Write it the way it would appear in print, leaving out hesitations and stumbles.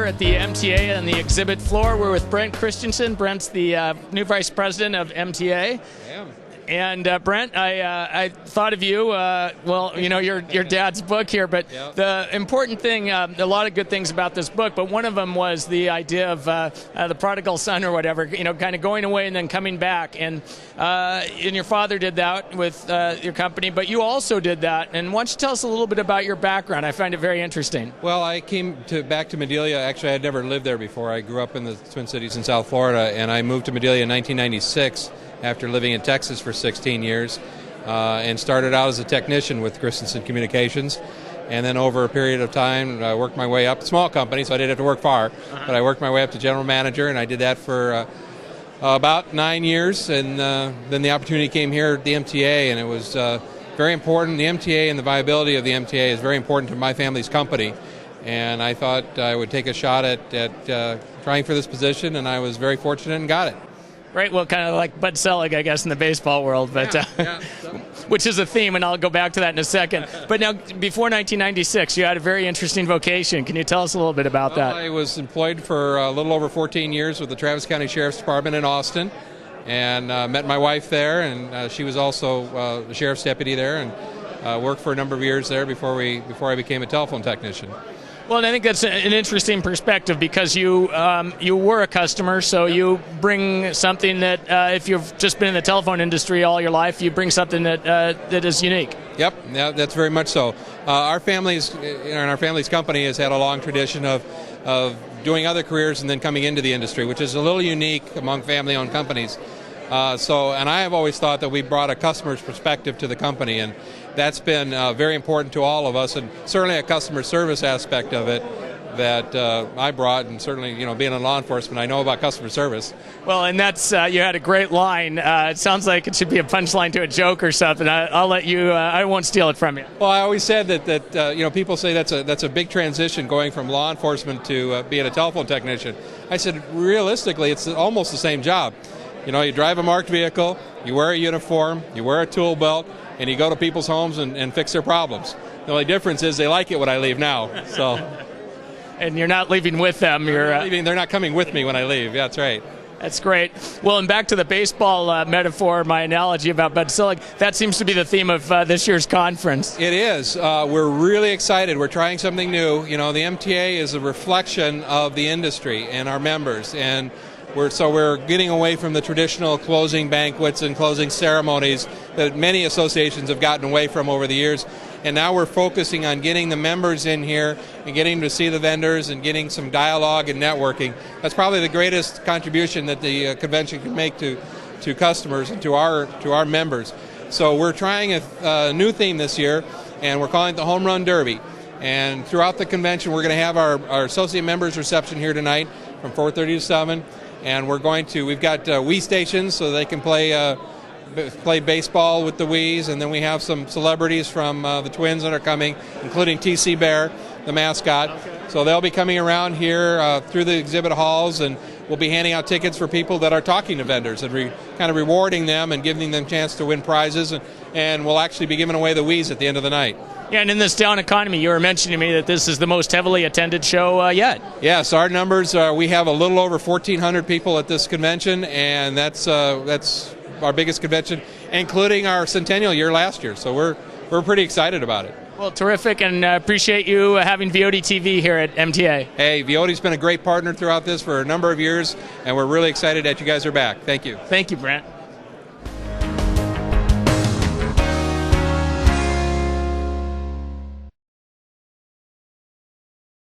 here at the MTA and the exhibit floor. We're with Brent Christensen. Brent's the new vice president of MTA. And Brent, I thought of you, well, you know, your dad's book here, but the important thing, a lot of good things about this book, but one of them was the idea of the prodigal son or whatever, you know, kind of going away and then coming back. And your father did that with your company, but you also did that. And why don't you tell us a little bit about your background? I find it very interesting. Well, I came back to Madelia. Actually, I had never lived there before. I grew up in the Twin Cities in South Florida, and I moved to Madelia in 1996. After living in Texas for 16 years, and started out as a technician with Christensen Communications. And then over a period of time, I worked my way up. Small company, so I didn't have to work far, but I worked my way up to general manager, and I did that for about 9 years. And then the opportunity came here at the MTA, and it was very important. The MTA and the viability of the MTA is very important to my family's company. And I thought I would take a shot at trying for this position, and I was very fortunate and got it. Right, well, kind of like Bud Selig, I guess, in the baseball world, but which is a theme, and I'll go back to that in a second. But now, before 1996, you had a very interesting vocation. Can you tell us a little bit about that? I was employed for a little over 14 years with the Travis County Sheriff's Department in Austin, and met my wife there, and she was also the sheriff's deputy there, and worked for a number of years there before I became a telephone technician. Well, and I think that's an interesting perspective because you were a customer, so you bring something that if you've just been in the telephone industry all your life, you bring something that is unique. Yep, yeah, that's very much so. Our family's company has had a long tradition of doing other careers and then coming into the industry, which is a little unique among family-owned companies. And I have always thought that we brought a customer's perspective to the company, and that's been very important to all of us, and certainly a customer service aspect of it that I brought, and certainly, you know, being in law enforcement, I know about customer service. Well, and that's you had a great line. It sounds like it should be a punchline to a joke or something. I'll let you. I won't steal it from you. Well, I always said that you know, people say that's a big transition going from law enforcement to being a telephone technician. I said realistically, it's almost the same job. You know, you drive a marked vehicle, you wear a uniform, you wear a tool belt, and you go to people's homes and fix their problems. The only difference is they like it when I leave now. So, and you're not leaving with them. They're not coming with me when I leave. Yeah, that's right. That's great. Well, and back to the baseball metaphor, my analogy about Bud Selig, that seems to be the theme of this year's conference. It is. We're really excited. We're trying something new. You know, the MTA is a reflection of the industry and our members, and we're getting away from the traditional closing banquets and closing ceremonies that many associations have gotten away from over the years. And now we're focusing on getting the members in here and getting to see the vendors and getting some dialogue and networking. That's probably the greatest contribution that the convention can make to customers and to our members. So we're trying a new theme this year, and we're calling it the Home Run Derby. And throughout the convention, we're going to have our associate members reception here tonight from 4:30 to 7. And we've got Wii stations so they can play baseball with the Wiis, and then we have some celebrities from the Twins that are coming, including TC Bear, the mascot. Okay. So they'll be coming around here through the exhibit halls, and we'll be handing out tickets for people that are talking to vendors and kind of rewarding them and giving them a chance to win prizes, and we'll actually be giving away the Wiis at the end of the night. Yeah, and in this down economy, you were mentioning to me that this is the most heavily attended show yet. Yes, our numbers, we have a little over 1,400 people at this convention, and that's our biggest convention, including our centennial year last year. So we're pretty excited about it. Well, terrific, and appreciate you having Viodi TV here at MTA. Hey, Viodi's been a great partner throughout this for a number of years, and we're really excited that you guys are back. Thank you. Thank you, Brent.